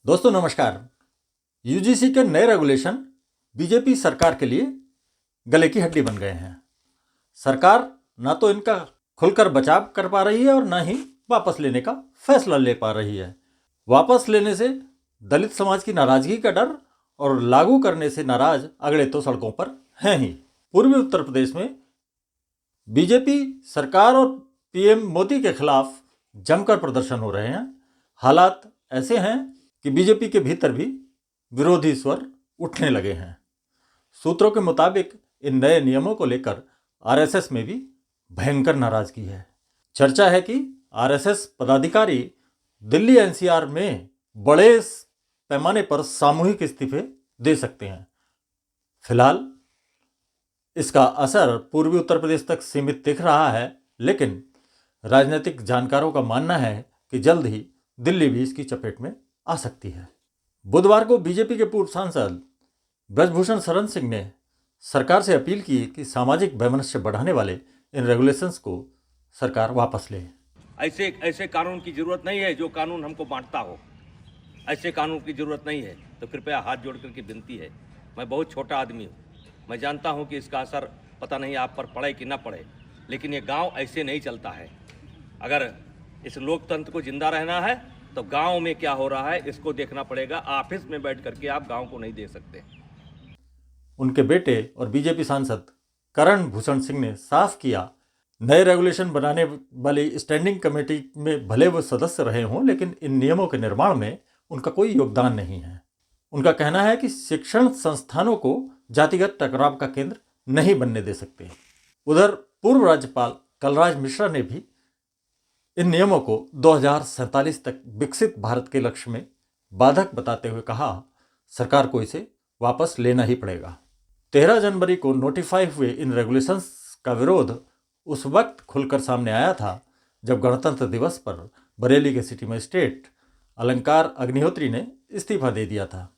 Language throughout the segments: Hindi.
दोस्तों नमस्कार। यूजीसी के नए रेगुलेशन बीजेपी सरकार के लिए गले की हड्डी बन गए हैं। सरकार ना तो इनका खुलकर बचाव कर पा रही है और ना ही वापस लेने का फैसला ले पा रही है। वापस लेने से दलित समाज की नाराजगी का डर और लागू करने से नाराज अगले तो सड़कों पर हैं ही। पूर्वी उत्तर प्रदेश में बीजेपी सरकार और पीएम मोदी के खिलाफ जमकर प्रदर्शन हो रहे हैं। हालात ऐसे हैं कि बीजेपी के भीतर भी विरोधी स्वर उठने लगे हैं। सूत्रों के मुताबिक इन नए नियमों को लेकर आरएसएस में भी भयंकर नाराजगी है। चर्चा है कि आरएसएस पदाधिकारी दिल्ली एनसीआर में बड़े पैमाने पर सामूहिक इस्तीफे दे सकते हैं। फिलहाल इसका असर पूर्वी उत्तर प्रदेश तक सीमित दिख रहा है, लेकिन राजनीतिक जानकारों का मानना है कि जल्द ही दिल्ली भी इसकी चपेट में आ सकती है। बुधवार को बीजेपी के पूर्व सांसद ब्रजभूषण शरण सिंह ने सरकार से अपील की कि सामाजिक वैमनस्य बढ़ाने वाले इन रेगुलेशंस को सरकार वापस ले। ऐसे कानून की जरूरत नहीं है जो कानून हमको बांटता हो। ऐसे कानून की जरूरत नहीं है, तो कृपया हाथ जोड़ करके विनती है। मैं बहुत छोटा आदमी हूँ, मैं जानता हूँ कि इसका असर पता नहीं आप पर पड़े कि ना पड़े, लेकिन ये गांव ऐसे नहीं चलता है। अगर इस लोकतंत्र को जिंदा रहना है तो गांव में क्या हो रहा है इसको देखना पड़ेगा। ऑफिस में बैठ करके आप गांव को नहीं दे सकते। उनके बेटे और बीजेपी सांसद करण भूषण सिंह ने साफ किया, नए रेगुलेशन बनाने वाली स्टैंडिंग कमेटी में भले वो सदस्य रहे हों, लेकिन इन नियमों के निर्माण में उनका कोई योगदान नहीं है। उनका कहना है कि शिक्षण संस्थानों को जातिगत टकराव का केंद्र नहीं बनने दे सकते। उधर पूर्व राज्यपाल कलराज मिश्रा ने भी इन नियमों को 2047 तक विकसित भारत के लक्ष्य में बाधक बताते हुए कहा, सरकार को इसे वापस लेना ही पड़ेगा। 13 जनवरी को नोटिफाई हुए इन रेगुलेशंस का विरोध उस वक्त खुलकर सामने आया था जब गणतंत्र दिवस पर बरेली के सिटी मजिस्ट्रेट अलंकार अग्निहोत्री ने इस्तीफा दे दिया था।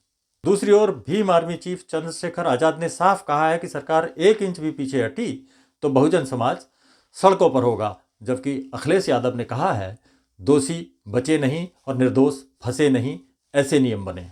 दूसरी ओर भीम आर्मी चीफ चंद्रशेखर आजाद ने साफ कहा है कि सरकार 1 इंच भी पीछे हटी तो बहुजन समाज सड़कों पर होगा, जबकि अखिलेश यादव ने कहा है, दोषी बचे नहीं और निर्दोष फंसे नहीं, ऐसे नियम बने।